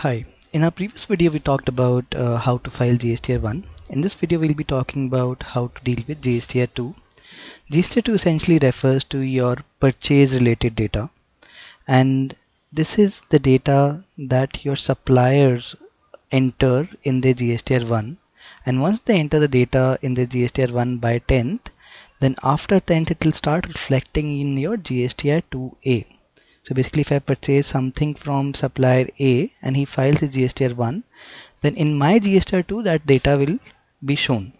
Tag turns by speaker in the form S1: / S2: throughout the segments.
S1: Hi. In our previous video, we talked about how to file GSTR1. In this video, we'll be talking about how to deal with GSTR2. GSTR2 essentially refers to your purchase related data, and this is the data that your suppliers enter in their GSTR1. And once they enter the data in the GSTR1 by 10th, then after 10th, it will start reflecting in your GSTR2A. So basically, if I purchase something from supplier A and he files his GSTR1, then in my GSTR2 that data will be shown.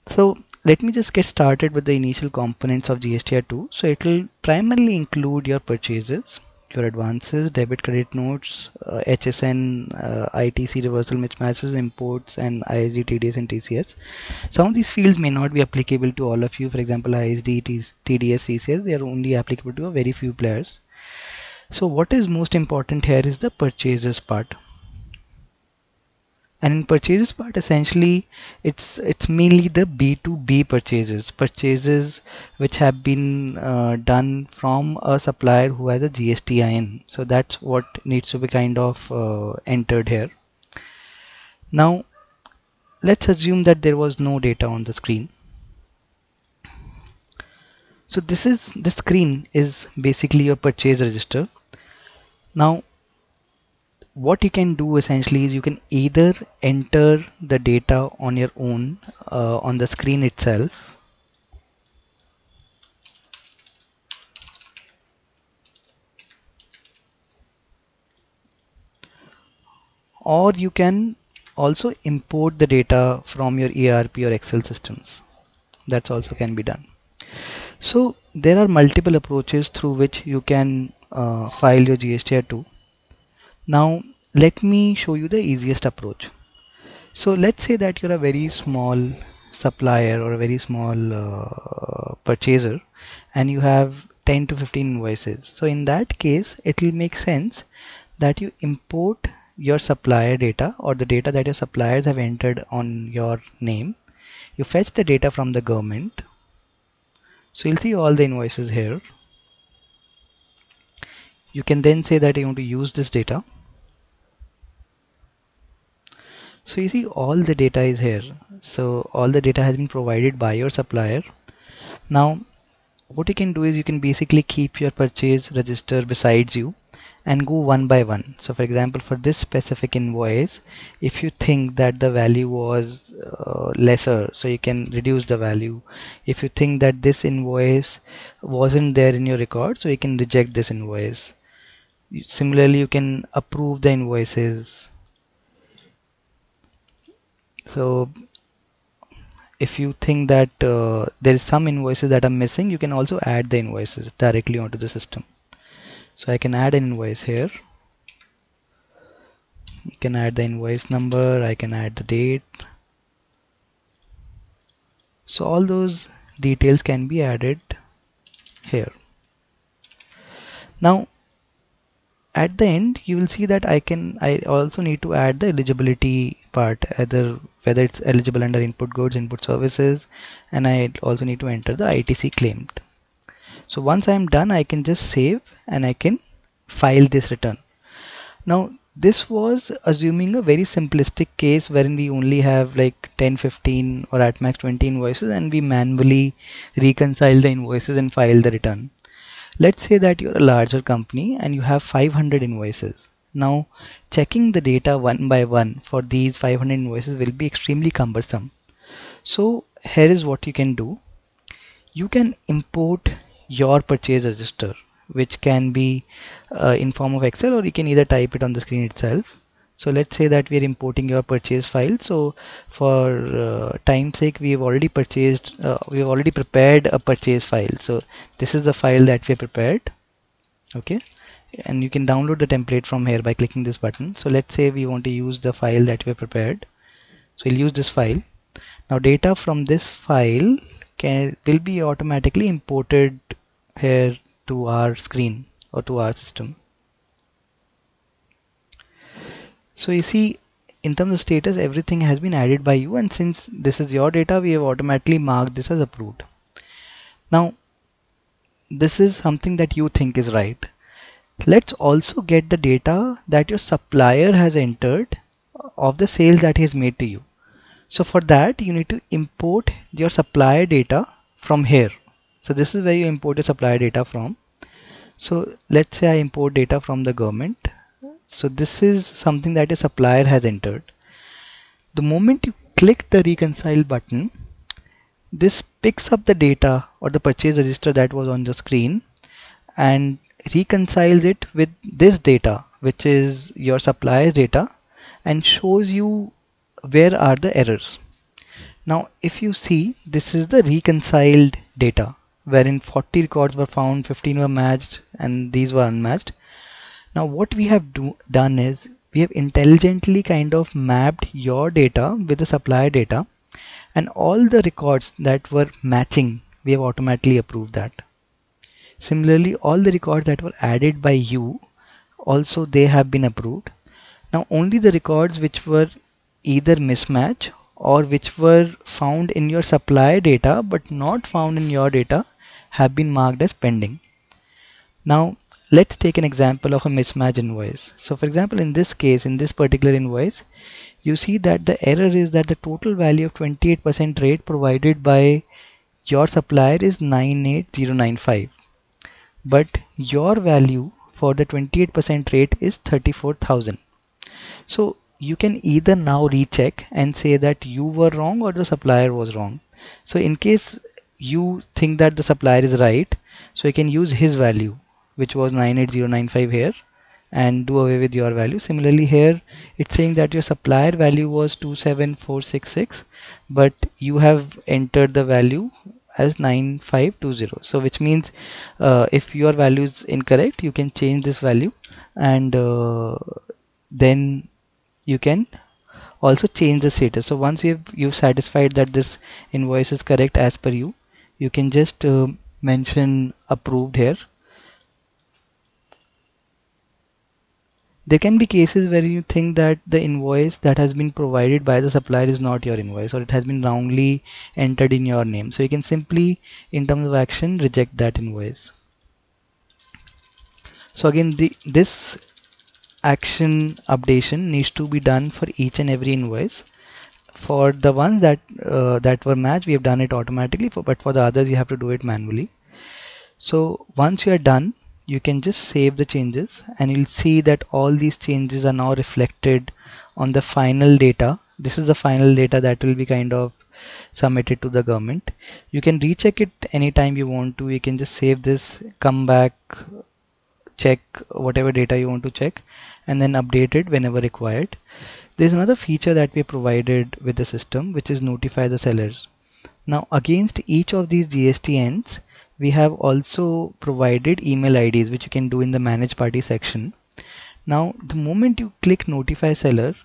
S1: So let me just get started with the initial components of GSTR2. So it will primarily include your purchases, your advances, debit credit notes, HSN, ITC reversal mismatches, imports, and ISD, TDS, and TCS. Some of these fields may not be applicable to all of you. For example, ISD, TDS, TCS, they are only applicable to a very few players. So what is most important here is the purchases part. And in purchases part, essentially, it's mainly the B2B purchases which have been done from a supplier who has a GSTIN. So that's what needs to be kind of entered here. Now, let's assume that there was no data on the screen. So this screen is basically your purchase register. Now, what you can do essentially is you can either enter the data on your own on the screen itself, or you can also import the data from your ERP or Excel systems. That's also can be done. So there are multiple approaches through which you can file your GSTR2. Now let me show you the easiest approach. So let's say that you're a very small supplier or a very small purchaser and you have 10 to 15 invoices. So in that case, it will make sense that you import your supplier data or the data that your suppliers have entered on your name. You fetch the data from the government. So you'll see all the invoices here. You can then say that you want to use this data. So you see all the data is here. So all the data has been provided by your supplier. Now what you can do is you can basically keep your purchase register besides you and go one by one. So for example, for this specific invoice, if you think that the value was lesser, so you can reduce the value. If you think that this invoice wasn't there in your record, so you can reject this invoice. Similarly, you can approve the invoices. So if you think that there is some invoices that are missing, you can also add the invoices directly onto the system. So I can add an invoice here. You can add the invoice number, I can add the date. So all those details can be added here. Now at the end, you will see that I also need to add the eligibility part, whether it's eligible under input goods, input services, and I also need to enter the ITC claimed. So once I'm done, I can just save and I can file this return. Now this was assuming a very simplistic case wherein we only have like 10, 15 or at max 20 invoices and we manually reconcile the invoices and file the return. Let's say that you're a larger company and you have 500 invoices. Now checking the data one by one for these 500 invoices will be extremely cumbersome. So here is what you can do. You can import your purchase register, which can be in form of Excel, or you can either type it on the screen itself. So let's say that we are importing your purchase file. So for time's sake, we have already prepared a purchase file. So this is the file that we have prepared. Okay. And you can download the template from here by clicking this button. So let's say we want to use the file that we have prepared. So we'll use this file. Now data from this file will be automatically imported here to our screen or to our system. So you see, in terms of status, everything has been added by you, and since this is your data, we have automatically marked this as approved. Now this is something that you think is right. Let's also get the data that your supplier has entered of the sales that he's made to you. So for that, you need to import your supplier data from here. So this is where you import your supplier data from. So let's say I import data from the government. So this is something that a supplier has entered. The moment you click the reconcile button, this picks up the data or the purchase register that was on the screen and reconciles it with this data, which is your supplier's data, and shows you where are the errors. Now, if you see, this is the reconciled data, wherein 40 records were found, 15 were matched, and these were unmatched. Now, what we have done is we have intelligently kind of mapped your data with the supplier data, and all the records that were matching, we have automatically approved that. Similarly, all the records that were added by you, also they have been approved. Now, only the records which were either mismatch or which were found in your supplier data but not found in your data have been marked as pending. Now, let's take an example of a mismatch invoice. So for example, in this case, in this particular invoice, you see that the error is that the total value of 28% rate provided by your supplier is 98095, but your value for the 28% rate is 34,000. So you can either now recheck and say that you were wrong or the supplier was wrong. So in case you think that the supplier is right, so you can use his value, which was 98095 here, and do away with your value. Similarly here, it's saying that your supplier value was 27466, but you have entered the value as 9520. So which means if your value is incorrect, you can change this value, and then you can also change the status. So once you've satisfied that this invoice is correct as per you, you can just mention approved here. There can be cases where you think that the invoice that has been provided by the supplier is not your invoice, or it has been wrongly entered in your name. So you can simply, in terms of action, reject that invoice. So again, this action updation needs to be done for each and every invoice. For the ones that were matched, we have done it automatically, but for the others you have to do it manually. So once you are done, you can just save the changes, and you'll see that all these changes are now reflected on the final data. This is the final data that will be kind of submitted to the government. You can recheck it anytime you want to. You can just save this, come back, check whatever data you want to check, and then update it whenever required. There's another feature that we have provided with the system, which is notify the sellers. Now, against each of these GSTINs, we have also provided email IDs, which you can do in the manage party section. Now, the moment you click notify seller,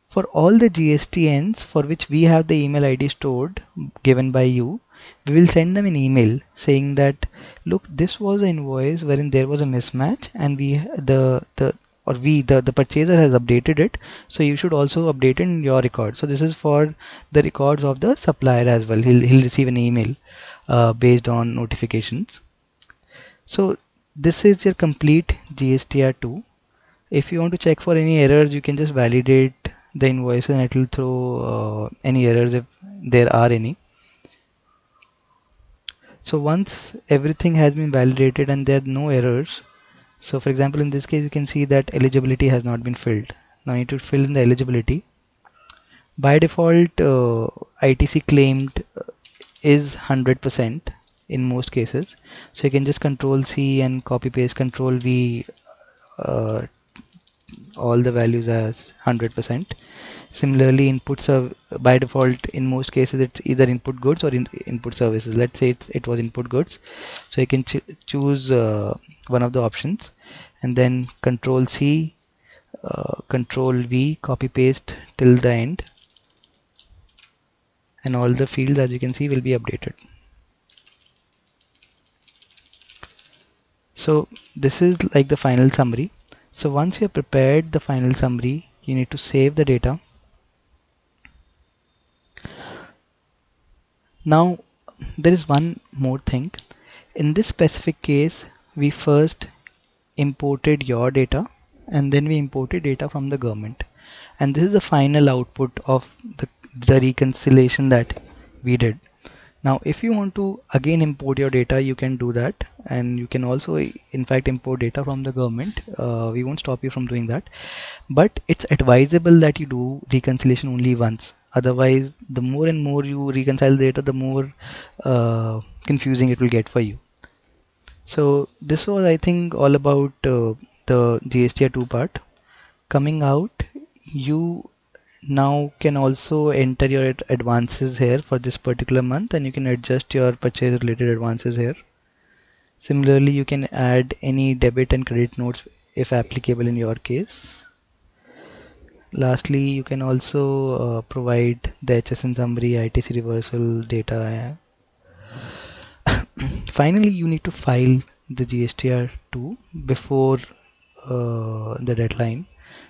S1: for all the GSTINs for which we have the email ID stored given by you, we will send them an email saying that, look, this was an invoice wherein there was a mismatch, and the purchaser has updated it, so you should also update it in your record. So this is for the records of the supplier as well. He'll receive an email based on notifications. So this is your complete GSTR2. If you want to check for any errors, you can just validate the invoices and it will throw any errors if there are any. So once everything has been validated and there are no errors, so for example, in this case, you can see that eligibility has not been filled. Now you need to fill in the eligibility. By default, ITC claimed is 100% in most cases. So you can just Control C and copy paste Control V all the values as 100%. Similarly, inputs are by default in most cases it's either input goods or input services. Let's say it was input goods, so you can choose one of the options, and then Control C, Control V, copy paste till the end, and all the fields, as you can see, will be updated. So this is like the final summary. So once you have prepared the final summary, you need to save the data. Now there is one more thing. In this specific case, we first imported your data, and then we imported data from the government. And this is the final output of the reconciliation that we did. Now, if you want to again import your data, you can do that, and you can also, in fact, import data from the government. We won't stop you from doing that, but it's advisable that you do reconciliation only once. Otherwise, the more and more you reconcile data, the more confusing it will get for you. So this was, I think, all about the GSTR2 part. Coming out, you now can also enter your advances here for this particular month, and you can adjust your purchase related advances here. Similarly, you can add any debit and credit notes if applicable in your case. Lastly, you can also provide the HSN summary, ITC reversal data. Finally, you need to file the GSTR2 before the deadline.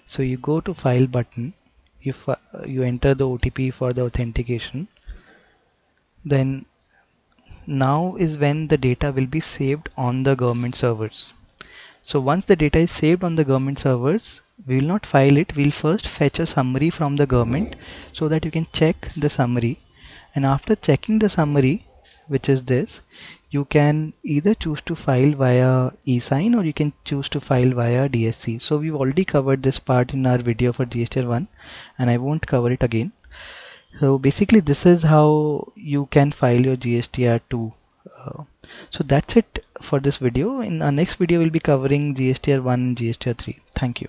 S1: So you go to file button, you enter the OTP for the authentication. Then now is when the data will be saved on the government servers. So once the data is saved on the government servers, we will not file it. We'll first fetch a summary from the government so that you can check the summary. And after checking the summary, which is this, you can either choose to file via e-sign or you can choose to file via DSC. So we've already covered this part in our video for GSTR1, and I won't cover it again. So basically this is how you can file your GSTR2. So that's it for this video. In our next video, we'll be covering GSTR1 and GSTR3. Thank you.